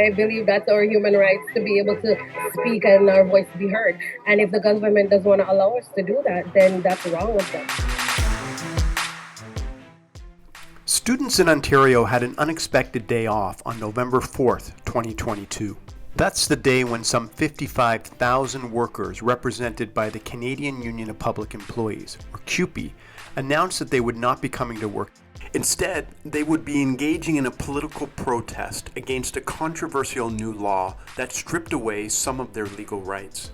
I believe that's our human rights to be able to speak and our voice to be heard. And if the government doesn't want to allow us to do that, then that's wrong with them. Students in Ontario had an unexpected day off on November 4th, 2022. That's the day when some 55,000 workers represented by the Canadian Union of Public Employees, or CUPE, announced that they would not be coming to work. Instead, they would be engaging in a political protest against a controversial new law that stripped away some of their legal rights.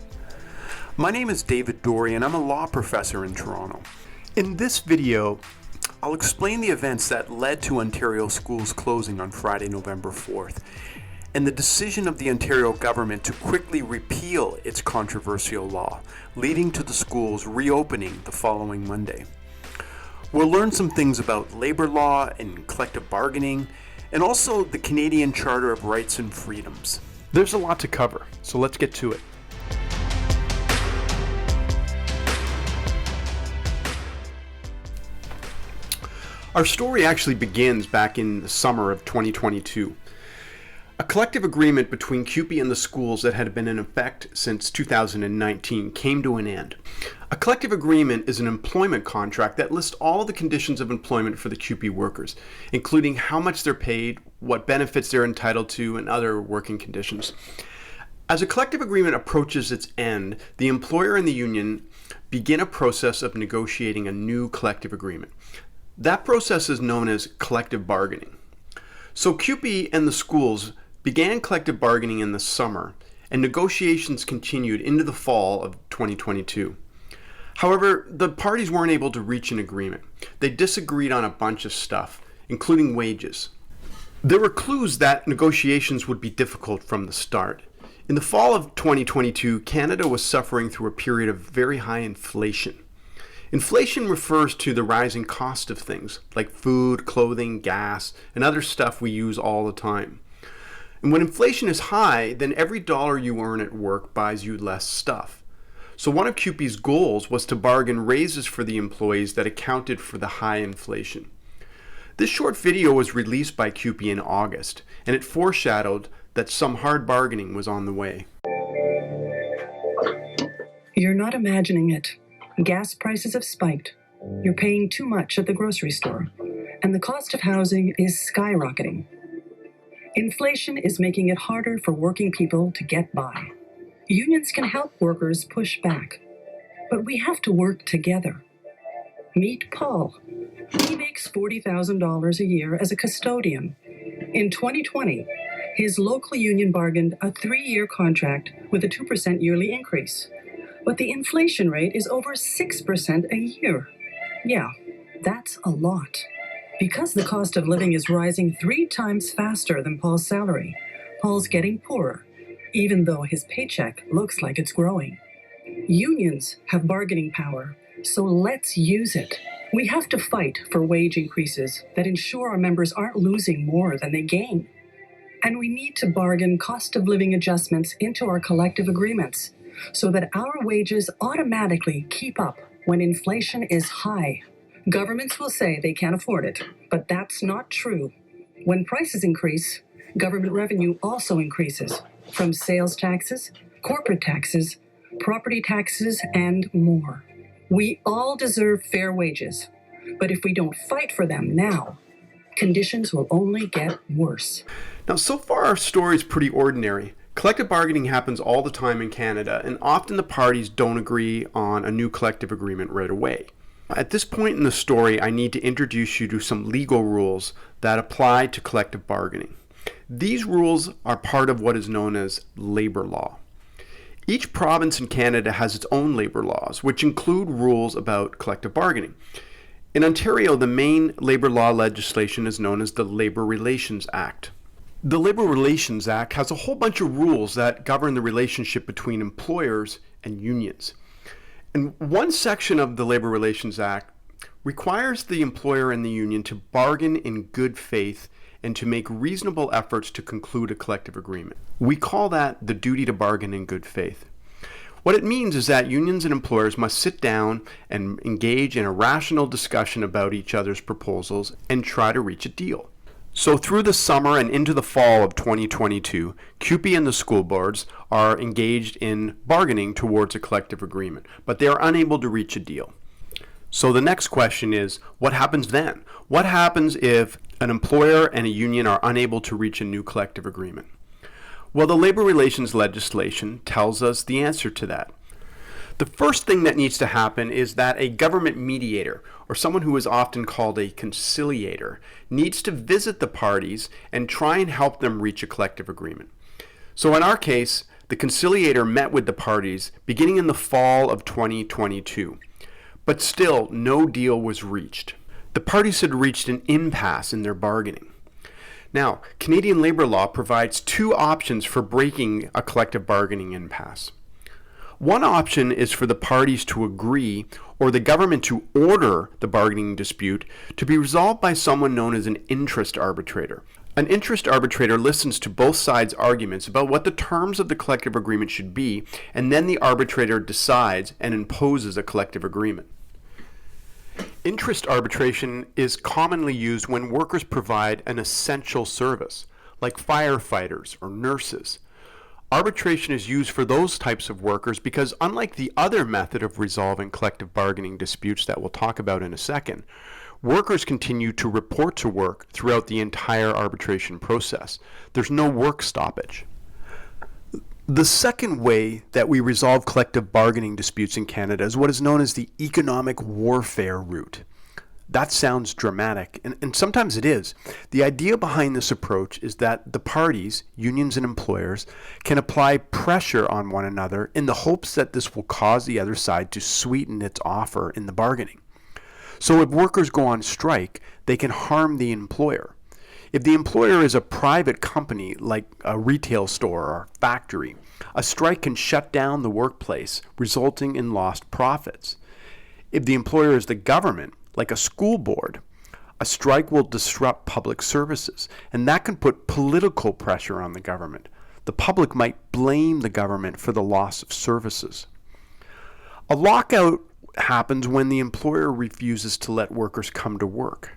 My name is David Doorey and I'm a law professor in Toronto. In this video, I'll explain the events that led to Ontario schools closing on Friday, November 4th, and the decision of the Ontario government to quickly repeal its controversial law, leading to the schools reopening the following Monday. We'll learn some things about labor law and collective bargaining, and also the Canadian Charter of Rights and Freedoms. There's a lot to cover, so let's get to it. Our story actually begins back in the summer of 2022. A collective agreement between CUPE and the schools that had been in effect since 2019 came to an end. A collective agreement is an employment contract that lists all of the conditions of employment for the CUPE workers, including how much they're paid, what benefits they're entitled to, and other working conditions. As a collective agreement approaches its end, the employer and the union begin a process of negotiating a new collective agreement. That process is known as collective bargaining. So CUPE and the schools began collective bargaining in the summer, and negotiations continued into the fall of 2022. However, the parties weren't able to reach an agreement. They disagreed on a bunch of stuff, including wages. There were clues that negotiations would be difficult from the start. In the fall of 2022, Canada was suffering through a period of very high inflation. Inflation refers to the rising cost of things like food, clothing, gas, and other stuff we use all the time. And when inflation is high, then every dollar you earn at work buys you less stuff. So one of CUPE's goals was to bargain raises for the employees that accounted for the high inflation. This short video was released by CUPE in August, and it foreshadowed that some hard bargaining was on the way. You're not imagining it. Gas prices have spiked. You're paying too much at the grocery store, and the cost of housing is skyrocketing. Inflation is making it harder for working people to get by. Unions can help workers push back, but we have to work together. Meet Paul. He makes $40,000 a year as a custodian. In 2020, his local union bargained a 3-year contract with a 2% yearly increase. But the inflation rate is over 6% a year. Yeah, that's a lot. Because the cost of living is rising 3 times faster than Paul's salary, Paul's getting poorer, even though his paycheck looks like it's growing. Unions have bargaining power, so let's use it. We have to fight for wage increases that ensure our members aren't losing more than they gain. And we need to bargain cost of living adjustments into our collective agreements, so that our wages automatically keep up when inflation is high. Governments will say they can't afford it, but that's not true. When prices increase, government revenue also increases, from sales taxes, corporate taxes, property taxes, and more. We all deserve fair wages, but if we don't fight for them now, conditions will only get worse. Now, so far our story is pretty ordinary. Collective bargaining happens all the time in Canada, and often the parties don't agree on a new collective agreement right away. At this point in the story, I need to introduce you to some legal rules that apply to collective bargaining. These rules are part of what is known as labor law. Each province in Canada has its own labor laws, which include rules about collective bargaining. In Ontario, the main labor law legislation is known as the Labour Relations Act. The Labour Relations Act has a whole bunch of rules that govern the relationship between employers and unions. And one section of the Labour Relations Act requires the employer and the union to bargain in good faith and to make reasonable efforts to conclude a collective agreement. We call that the duty to bargain in good faith. What it means is that unions and employers must sit down and engage in a rational discussion about each other's proposals and try to reach a deal. So through the summer and into the fall of 2022, CUPE and the school boards are engaged in bargaining towards a collective agreement, but they are unable to reach a deal. So the next question is, what happens then? What happens if an employer and a union are unable to reach a new collective agreement? Well, the labor relations legislation tells us the answer to that. The first thing that needs to happen is that a government mediator, or someone who is often called a conciliator, needs to visit the parties and try and help them reach a collective agreement. So in our case, the conciliator met with the parties beginning in the fall of 2022, but still no deal was reached. The parties had reached an impasse in their bargaining. Now, Canadian labor law provides two options for breaking a collective bargaining impasse. One option is for the parties to agree or the government to order the bargaining dispute to be resolved by someone known as an interest arbitrator. An interest arbitrator listens to both sides' arguments about what the terms of the collective agreement should be, and then the arbitrator decides and imposes a collective agreement. Interest arbitration is commonly used when workers provide an essential service, like firefighters or nurses. Arbitration is used for those types of workers because, unlike the other method of resolving collective bargaining disputes that we'll talk about in a second, workers continue to report to work throughout the entire arbitration process. There's no work stoppage. The second way that we resolve collective bargaining disputes in Canada is what is known as the economic warfare route. That sounds dramatic, and sometimes it is. The idea behind this approach is that the parties, unions and employers, can apply pressure on one another in the hopes that this will cause the other side to sweeten its offer in the bargaining. So if workers go on strike, they can harm the employer. If the employer is a private company like a retail store or factory, a strike can shut down the workplace, resulting in lost profits. If the employer is the government, like a school board, a strike will disrupt public services, and that can put political pressure on the government. The public might blame the government for the loss of services. A lockout happens when the employer refuses to let workers come to work.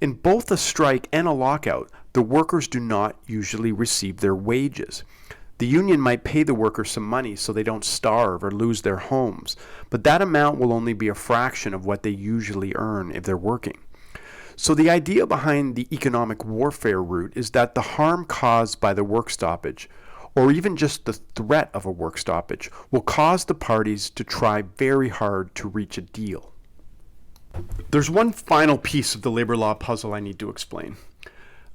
In both a strike and a lockout, the workers do not usually receive their wages. The union might pay the workers some money so they don't starve or lose their homes, but that amount will only be a fraction of what they usually earn if they're working. So the idea behind the economic warfare route is that the harm caused by the work stoppage, or even just the threat of a work stoppage, will cause the parties to try very hard to reach a deal. There's one final piece of the labor law puzzle I need to explain.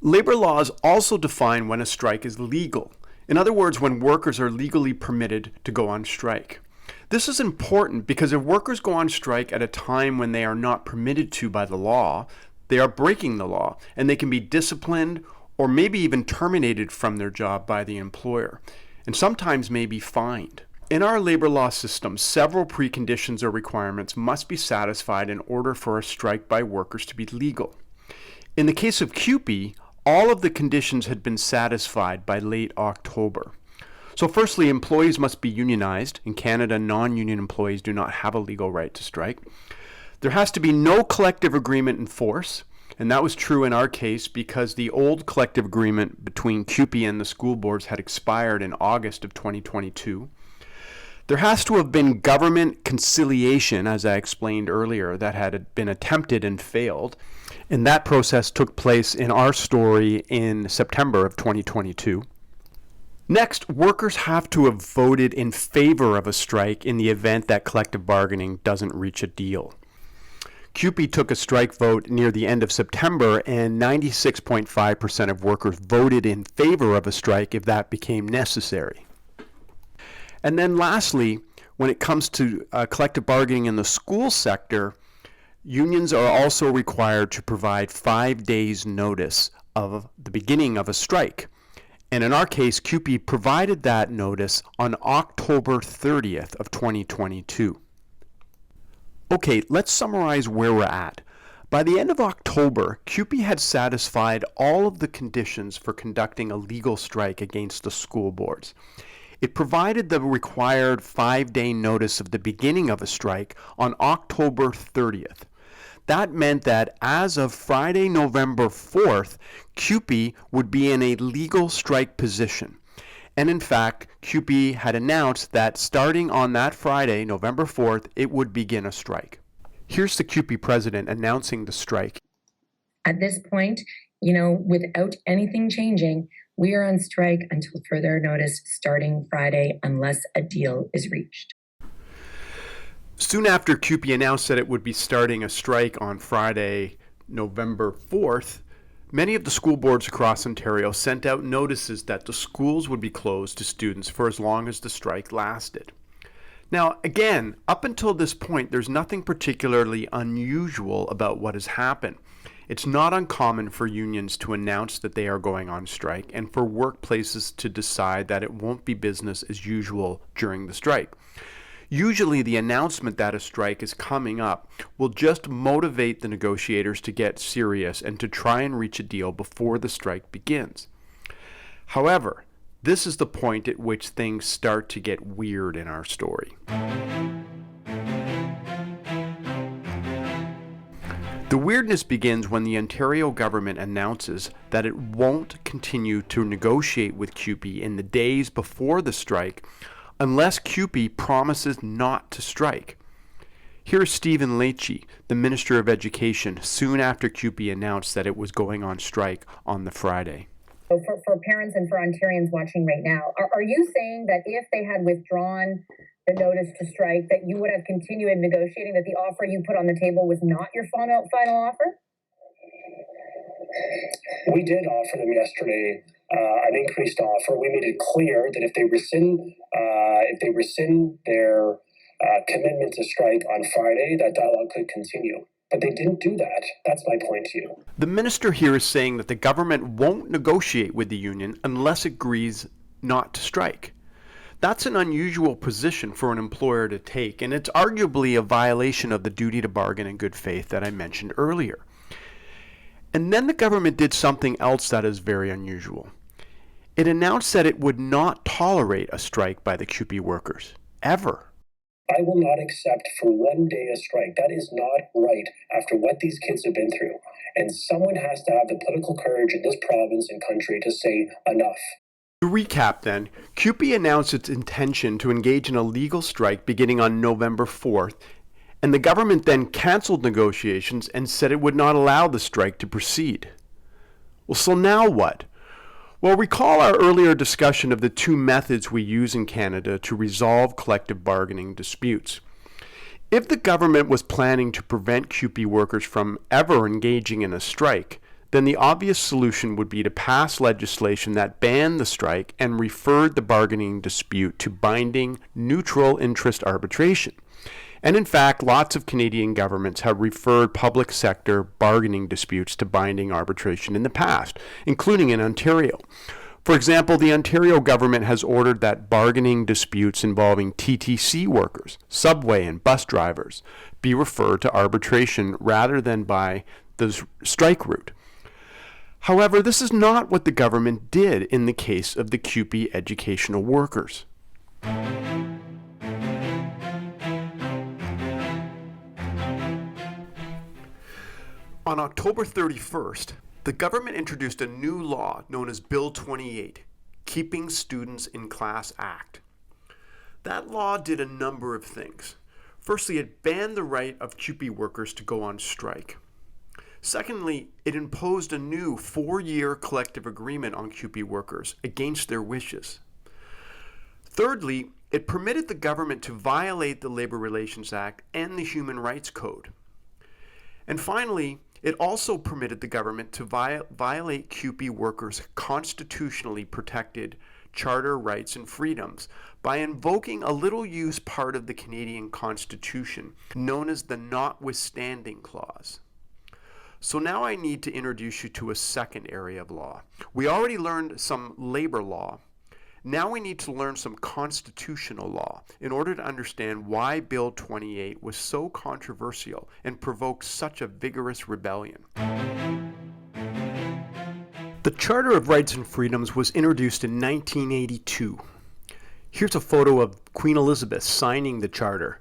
Labor laws also define when a strike is legal. In other words, when workers are legally permitted to go on strike. This is important because if workers go on strike at a time when they are not permitted to by the law, they are breaking the law, and they can be disciplined or maybe even terminated from their job by the employer, and sometimes may be fined. In our labor law system, several preconditions or requirements must be satisfied in order for a strike by workers to be legal. In the case of CUPE, all of the conditions had been satisfied by late October. So firstly, employees must be unionized. In Canada, non-union employees do not have a legal right to strike. There has to be no collective agreement in force, and that was true in our case because the old collective agreement between CUPE and the school boards had expired in August of 2022. There has to have been government conciliation, as I explained earlier, that had been attempted and failed. And that process took place in our story in September of 2022. Next, workers have to have voted in favor of a strike in the event that collective bargaining doesn't reach a deal. CUPE took a strike vote near the end of September, and 96.5% of workers voted in favor of a strike if that became necessary. And then lastly, when it comes to collective bargaining in the school sector, unions are also required to provide 5 days notice of the beginning of a strike. And in our case, CUPE provided that notice on October 30th of 2022. Okay, let's summarize where we're at. By the end of October, CUPE had satisfied all of the conditions for conducting a legal strike against the school boards. It provided the required 5-day notice of the beginning of a strike on October 30th. That meant that as of Friday, November 4th, CUPE would be in a legal strike position. And in fact, CUPE had announced that starting on that Friday, November 4th, it would begin a strike. Here's the CUPE president announcing the strike. At this point, without anything changing, we are on strike until further notice starting Friday unless a deal is reached. Soon after CUPE announced that it would be starting a strike on Friday, November 4th, many of the school boards across Ontario sent out notices that the schools would be closed to students for as long as the strike lasted. Now, again, up until this point, there's nothing particularly unusual about what has happened. It's not uncommon for unions to announce that they are going on strike and for workplaces to decide that it won't be business as usual during the strike. Usually, the announcement that a strike is coming up will just motivate the negotiators to get serious and to try and reach a deal before the strike begins. However, this is the point at which things start to get weird in our story. The weirdness begins when the Ontario government announces that it won't continue to negotiate with CUPE in the days before the strike unless CUPE promises not to strike. Here's Stephen Leachy, the Minister of Education, soon after CUPE announced that it was going on strike on the Friday. So for parents and for Ontarians watching right now, are you saying that if they had withdrawn the notice to strike, that you would have continued negotiating, that the offer you put on the table was not your final offer? We did offer them yesterday an increased offer. We made it clear that if they rescind their commitment to strike on Friday, that dialogue could continue. But they didn't do that. That's my point to you. The minister here is saying that the government won't negotiate with the union unless it agrees not to strike. That's an unusual position for an employer to take, and it's arguably a violation of the duty to bargain in good faith that I mentioned earlier. And then the government did something else that is very unusual. It announced that it would not tolerate a strike by the CUPE workers, ever. I will not accept for one day a strike. That is not right after what these kids have been through. And someone has to have the political courage in this province and country to say enough. To recap then, CUPE announced its intention to engage in a legal strike beginning on November 4th, and the government then canceled negotiations and said it would not allow the strike to proceed. Well, so now what? Well, recall our earlier discussion of the two methods we use in Canada to resolve collective bargaining disputes. If the government was planning to prevent CUPE workers from ever engaging in a strike, then the obvious solution would be to pass legislation that banned the strike and referred the bargaining dispute to binding neutral interest arbitration. And in fact, lots of Canadian governments have referred public sector bargaining disputes to binding arbitration in the past, including in Ontario. For example, the Ontario government has ordered that bargaining disputes involving TTC workers, subway and bus drivers, be referred to arbitration rather than by the strike route. However, this is not what the government did in the case of the CUPE educational workers. On October 31st, the government introduced a new law known as Bill 28, Keeping Students in Class Act. That law did a number of things. Firstly, it banned the right of CUPE workers to go on strike. Secondly, it imposed a new 4-year collective agreement on CUPE workers against their wishes. Thirdly, it permitted the government to violate the Labor Relations Act and the Human Rights Code. And finally, it also permitted the government to violate CUPE workers' constitutionally protected charter rights and freedoms by invoking a little-used part of the Canadian Constitution known as the Notwithstanding clause. So now I need to introduce you to a second area of law. We already learned some labor law. Now we need to learn some constitutional law in order to understand why Bill 28 was so controversial and provoked such a vigorous rebellion. The Charter of Rights and Freedoms was introduced in 1982. Here's a photo of Queen Elizabeth signing the charter.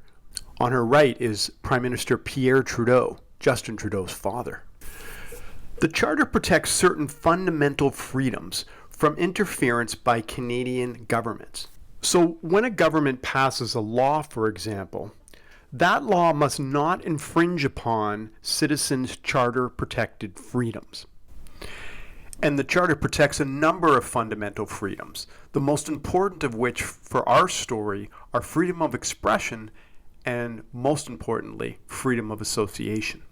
On her right is Prime Minister Pierre Trudeau. Justin Trudeau's father. The Charter protects certain fundamental freedoms from interference by Canadian governments. So when a government passes a law, for example, that law must not infringe upon citizens' charter-protected freedoms. And the Charter protects a number of fundamental freedoms, the most important of which for our story are freedom of expression and, most importantly, freedom of association.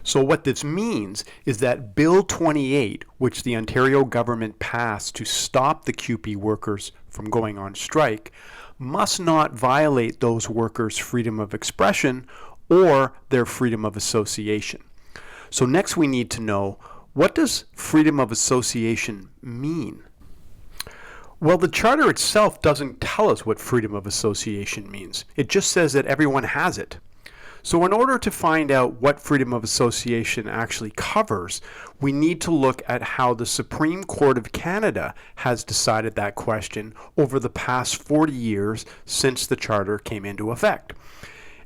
So what this means is that Bill 28, which the Ontario government passed to stop the CUPE workers from going on strike, must not violate those workers' freedom of expression or their freedom of association. So next we need to know, what does freedom of association mean? Well, the Charter itself doesn't tell us what freedom of association means. It just says that everyone has it. So in order to find out what freedom of association actually covers, we need to look at how the Supreme Court of Canada has decided that question over the past 40 years since the Charter came into effect.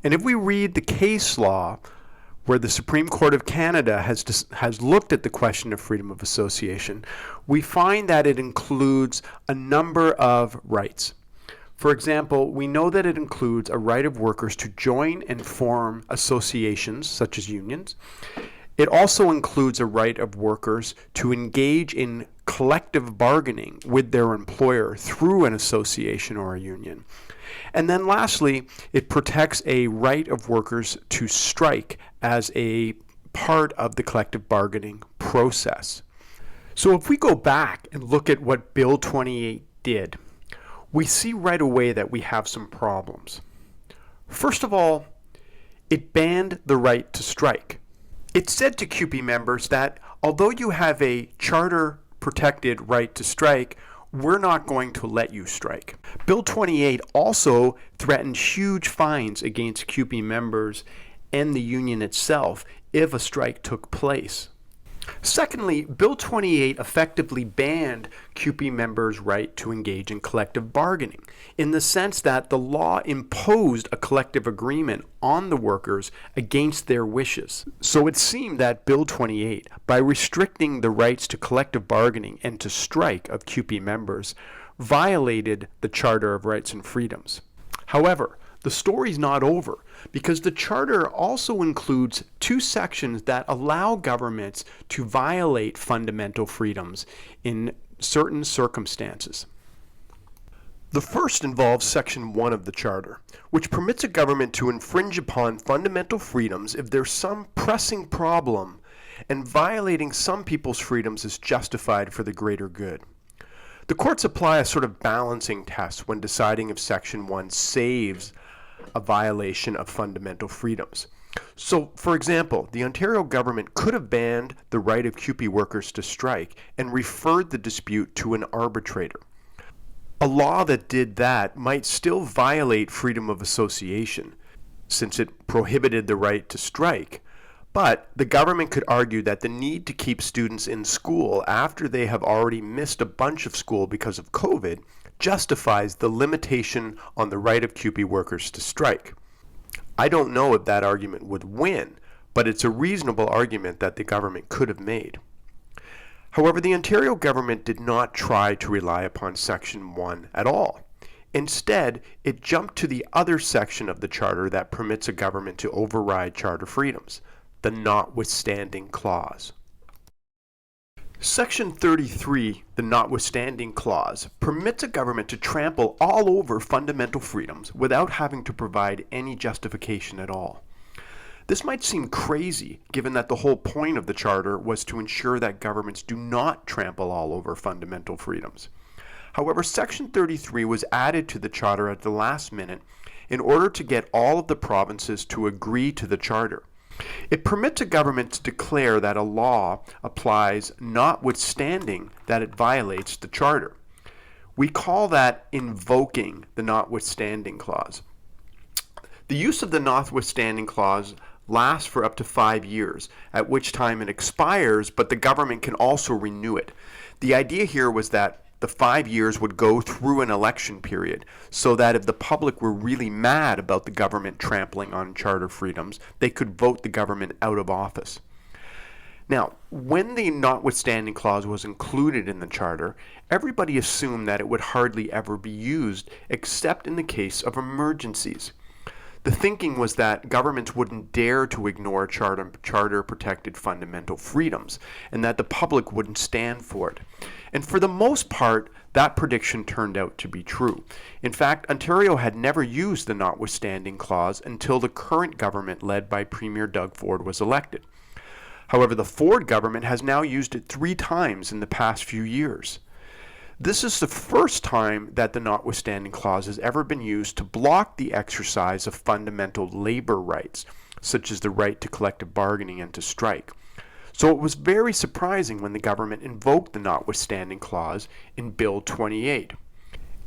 And if we read the case law where the Supreme Court of Canada has looked at the question of freedom of association, we find that it includes a number of rights. For example, we know that it includes a right of workers to join and form associations, such as unions. It also includes a right of workers to engage in collective bargaining with their employer through an association or a union. And then lastly, it protects a right of workers to strike as a part of the collective bargaining process. So if we go back and look at what Bill 28 did, we see right away that we have some problems. First of all, it banned the right to strike. It said to CUPE members that although you have a charter-protected right to strike, we're not going to let you strike. Bill 28 also threatened huge fines against CUPE members and the union itself if a strike took place. Secondly, Bill 28 effectively banned CUPE members' right to engage in collective bargaining, in the sense that the law imposed a collective agreement on the workers against their wishes. So it seemed that Bill 28, by restricting the rights to collective bargaining and to strike of CUPE members, violated the Charter of Rights and Freedoms. However, the story's not over, because the Charter also includes two sections that allow governments to violate fundamental freedoms in certain circumstances. The first involves Section 1 of the Charter, which permits a government to infringe upon fundamental freedoms if there's some pressing problem and violating some people's freedoms is justified for the greater good. The courts apply a sort of balancing test when deciding if Section 1 saves a violation of fundamental freedoms. So, for example, the Ontario government could have banned the right of CUPE workers to strike and referred the dispute to an arbitrator. A law that did that might still violate freedom of association, since it prohibited the right to strike, but the government could argue that the need to keep students in school after they have already missed a bunch of school because of COVID justifies the limitation on the right of CUPE workers to strike. I don't know if that argument would win, but it's a reasonable argument that the government could have made. However, the Ontario government did not try to rely upon Section 1 at all. Instead, it jumped to the other section of the Charter that permits a government to override Charter freedoms, the Notwithstanding Clause. Section 33, the Notwithstanding Clause, permits a government to trample all over fundamental freedoms without having to provide any justification at all. This might seem crazy, given that the whole point of the Charter was to ensure that governments do not trample all over fundamental freedoms. However, Section 33 was added to the Charter at the last minute in order to get all of the provinces to agree to the Charter. It permits a government to declare that a law applies notwithstanding that it violates the Charter. We call that invoking the Notwithstanding Clause. The use of the Notwithstanding Clause lasts for up to 5 years, at which time it expires, but the government can also renew it. The idea here was that the 5 years would go through an election period so that if the public were really mad about the government trampling on charter freedoms, they could vote the government out of office. Now, when the Notwithstanding clause was included in the charter, everybody assumed that it would hardly ever be used except in the case of emergencies. The thinking was that governments wouldn't dare to ignore charter-protected fundamental freedoms, and that the public wouldn't stand for it. And for the most part, that prediction turned out to be true. In fact, Ontario had never used the Notwithstanding clause until the current government led by Premier Doug Ford was elected. However, the Ford government has now used it 3 times in the past few years. This is the first time that the Notwithstanding clause has ever been used to block the exercise of fundamental labor rights, such as the right to collective bargaining and to strike. So it was very surprising when the government invoked the Notwithstanding clause in Bill 28.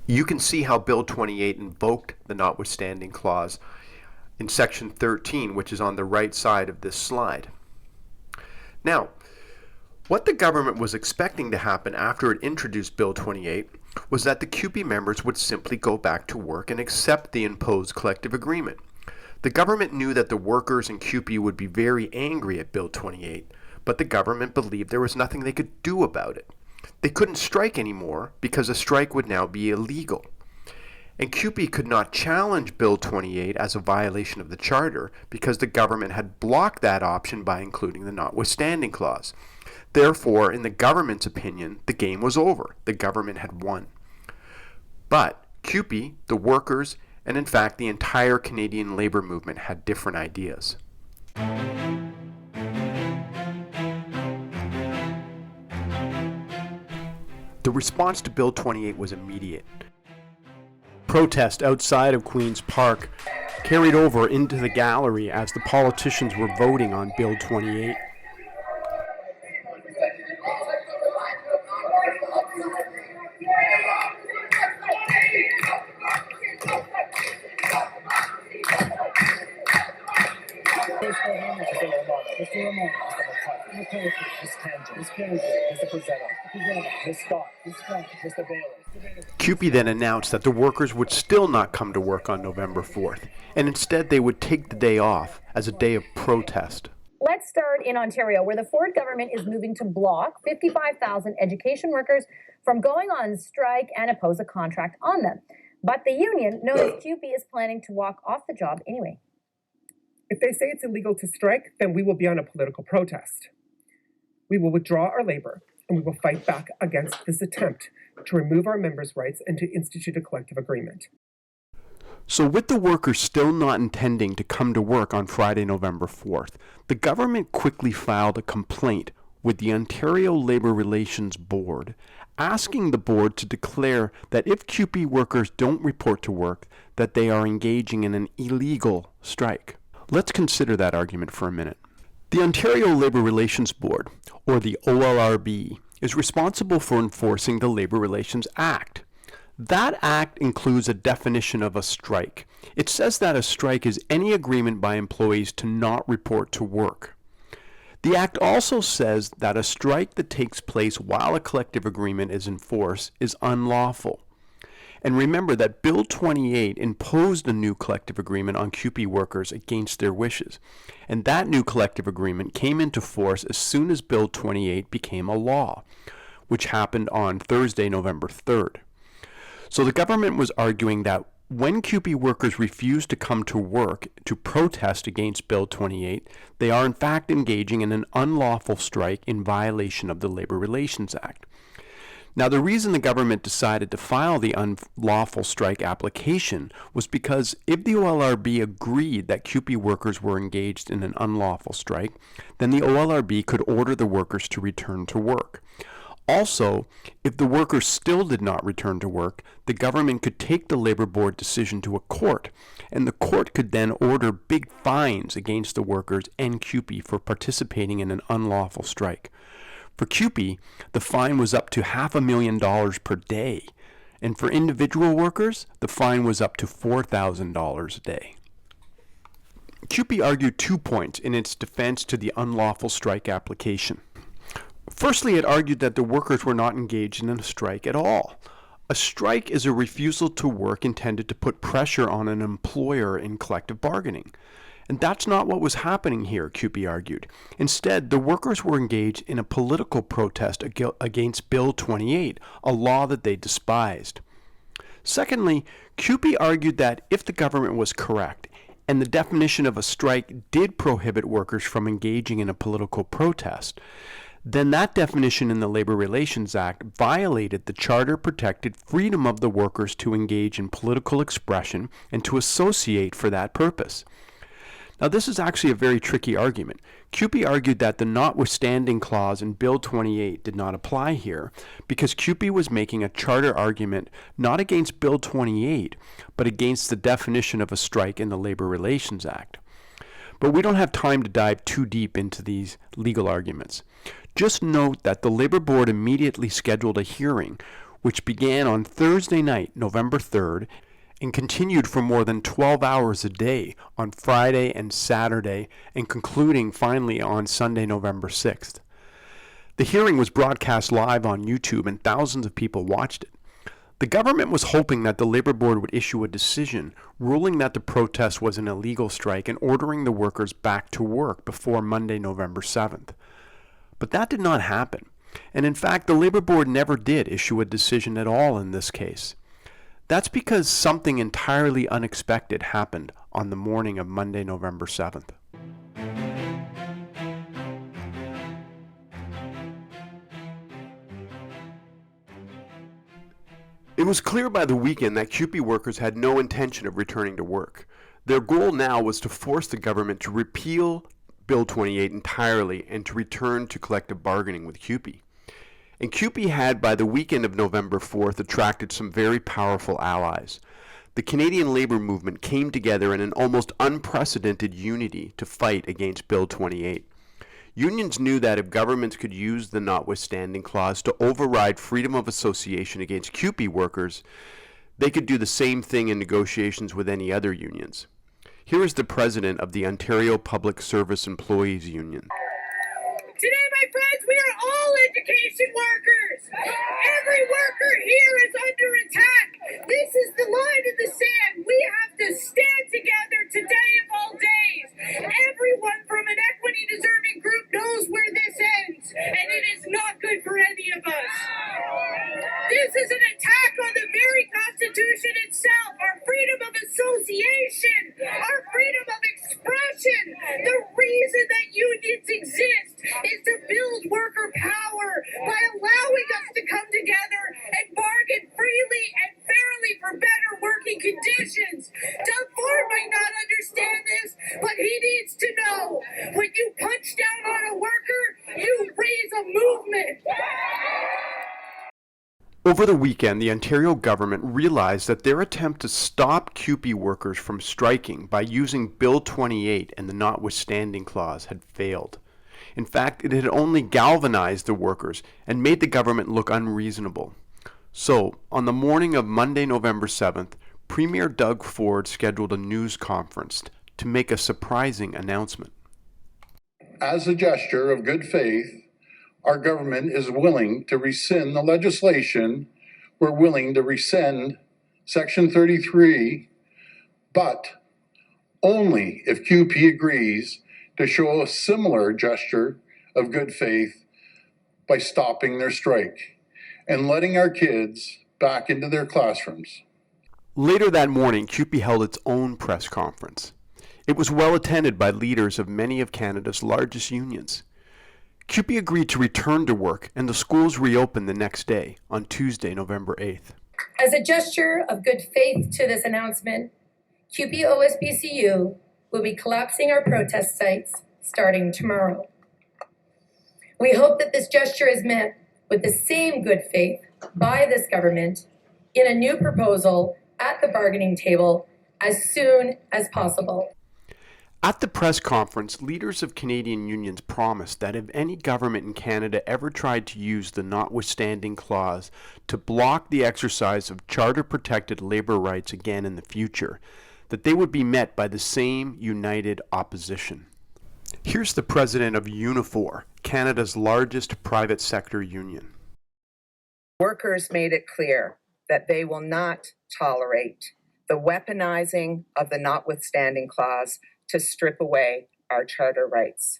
You can see how Bill 28 invoked the Notwithstanding clause in Section 13, which is on the right side of this slide. Now, what the government was expecting to happen after it introduced Bill 28 was that the CUPE members would simply go back to work and accept the imposed collective agreement. The government knew that the workers in CUPE would be very angry at Bill 28, but the government believed there was nothing they could do about it. They couldn't strike anymore because a strike would now be illegal. And CUPE could not challenge Bill 28 as a violation of the Charter because the government had blocked that option by including the Notwithstanding clause. Therefore, in the government's opinion, the game was over. The government had won. But CUPE, the workers, and in fact the entire Canadian labour movement had different ideas. The response to Bill 28 was immediate. Protest outside of Queen's Park carried over into the gallery as the politicians were voting on Bill 28. CUPE then announced that the workers would still not come to work on November 4th, and instead they would take the day off as a day of protest. Let's start in Ontario, where the Ford government is moving to block 55,000 education workers from going on strike and oppose a contract on them. But the union, known as CUPE, is planning to walk off the job anyway. If they say it's illegal to strike, then we will be on a political protest. We will withdraw our labor, and we will fight back against this attempt to remove our members' rights and to institute a collective agreement. So with the workers still not intending to come to work on Friday, November 4th, the government quickly filed a complaint with the Ontario Labour Relations Board, asking the board to declare that if CUPE workers don't report to work, that they are engaging in an illegal strike. Let's consider that argument for a minute. The Ontario Labour Relations Board, or the OLRB, is responsible for enforcing the Labour Relations Act. That act includes a definition of a strike. It says that a strike is any agreement by employees to not report to work. The act also says that a strike that takes place while a collective agreement is in force is unlawful. And remember that Bill 28 imposed a new collective agreement on CUPE workers against their wishes. And that new collective agreement came into force as soon as Bill 28 became a law, which happened on Thursday, November 3rd. So the government was arguing that when CUPE workers refuse to come to work to protest against Bill 28, they are in fact engaging in an unlawful strike in violation of the Labour Relations Act. Now, the reason the government decided to file the unlawful strike application was because if the OLRB agreed that CUPE workers were engaged in an unlawful strike, then the OLRB could order the workers to return to work. Also, if the workers still did not return to work, the government could take the Labour Board decision to a court, and the court could then order big fines against the workers and CUPE for participating in an unlawful strike. For CUPE, the fine was up to $500,000 per day, and for individual workers, the fine was up to $4,000 a day. CUPE argued 2 points in its defense to the unlawful strike application. Firstly, it argued that the workers were not engaged in a strike at all. A strike is a refusal to work intended to put pressure on an employer in collective bargaining. And that's not what was happening here, CUPE argued. Instead, the workers were engaged in a political protest against Bill 28, a law that they despised. Secondly, CUPE argued that if the government was correct, and the definition of a strike did prohibit workers from engaging in a political protest, then that definition in the Labor Relations Act violated the charter-protected freedom of the workers to engage in political expression and to associate for that purpose. Now, this is actually a very tricky argument. CUPE argued that the notwithstanding clause in Bill 28 did not apply here because CUPE was making a charter argument not against Bill 28, but against the definition of a strike in the Labor Relations Act. But we don't have time to dive too deep into these legal arguments. Just note that the Labor Board immediately scheduled a hearing, which began on Thursday night, November 3rd, and continued for more than 12 hours a day on Friday and Saturday, and concluding finally on Sunday, November 6th. The hearing was broadcast live on YouTube, and thousands of people watched it. The government was hoping that the Labor Board would issue a decision ruling that the protest was an illegal strike and ordering the workers back to work before Monday, November 7th. But that did not happen. And in fact, the Labor Board never did issue a decision at all in this case. That's because something entirely unexpected happened on the morning of Monday, November 7th. It was clear by the weekend that CUPE workers had no intention of returning to work. Their goal now was to force the government to repeal Bill 28 entirely and to return to collective bargaining with CUPE. And CUPE had, by the weekend of November 4th, attracted some very powerful allies. The Canadian labor movement came together in an almost unprecedented unity to fight against Bill 28. Unions knew that if governments could use the notwithstanding clause to override freedom of association against CUPE workers, they could do the same thing in negotiations with any other unions. Here is the president of the Ontario Public Service Employees Union. Today, my friends, we are all education workers. Every worker here is under attack. This is the line in the sand. We have to stand together today of all days. Everyone from an equity-deserving group knows where this ends, and it is not good for any of us. This is an attack on the very Constitution itself, our freedom of association, our freedom of expression. The reason that unions exist is to build worker power by allowing us to come together and bargain freely and fairly for better working conditions. Doug Ford might not understand this, but he needs to know. When you punch down on a worker, you raise a movement. Over the weekend, the Ontario government realized that their attempt to stop CUPE workers from striking by using Bill 28 and the notwithstanding clause had failed. In fact, it had only galvanized the workers and made the government look unreasonable. So, on the morning of Monday, November 7th, Premier Doug Ford scheduled a news conference to make a surprising announcement. As a gesture of good faith, our government is willing to rescind the legislation. We're willing to rescind Section 33, but only if CUPE agrees to show a similar gesture of good faith by stopping their strike and letting our kids back into their classrooms. Later that morning, CUPE held its own press conference. It was well attended by leaders of many of Canada's largest unions. CUPE agreed to return to work, and the schools reopened the next day, on Tuesday, November 8th. As a gesture of good faith to this announcement, CUPE OSBCU will be collapsing our protest sites starting tomorrow. We hope that this gesture is met with the same good faith by this government in a new proposal at the bargaining table as soon as possible. At the press conference, leaders of Canadian unions promised that if any government in Canada ever tried to use the notwithstanding clause to block the exercise of charter-protected labor rights again in the future, that they would be met by the same united opposition. Here's the president of Unifor, Canada's largest private sector union. Workers made it clear that they will not tolerate the weaponizing of the Notwithstanding clause to strip away our charter rights.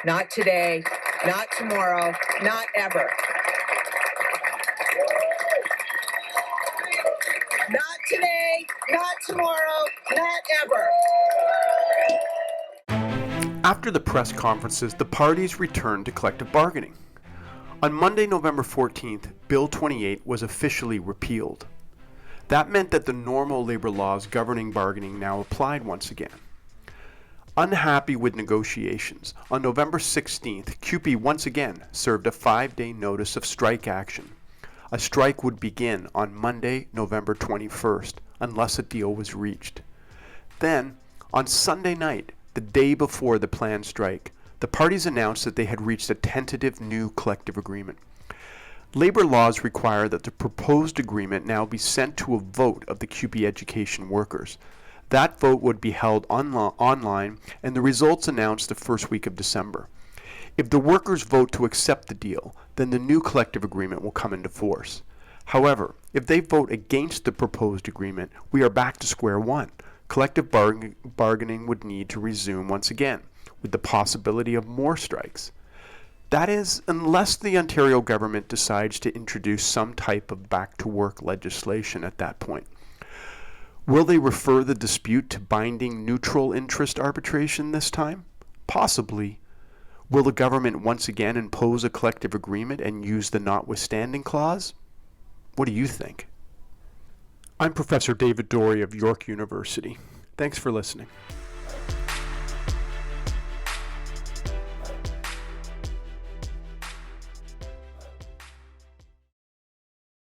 Not today, not tomorrow, not ever. Not today, not tomorrow, not ever. After the press conferences, the parties returned to collective bargaining. On Monday, November 14th, Bill 28 was officially repealed. That meant that the normal labor laws governing bargaining now applied once again. Unhappy with negotiations, on November 16th, CUPE once again served a 5-day notice of strike action. A strike would begin on Monday, November 21st, unless a deal was reached. Then, on Sunday night, the day before the planned strike, the parties announced that they had reached a tentative new collective agreement. Labor laws require that the proposed agreement now be sent to a vote of the CUPE education workers. That vote would be held online, and the results announced the first week of December. If the workers vote to accept the deal, then the new collective agreement will come into force. However, if they vote against the proposed agreement, we are back to square one. Collective bargaining would need to resume once again, with the possibility of more strikes. That is, unless the Ontario government decides to introduce some type of back-to-work legislation at that point. Will they refer the dispute to binding neutral interest arbitration this time? Possibly. Will the government once again impose a collective agreement and use the Notwithstanding clause? What do you think? I'm Professor David Doorey of York University. Thanks for listening.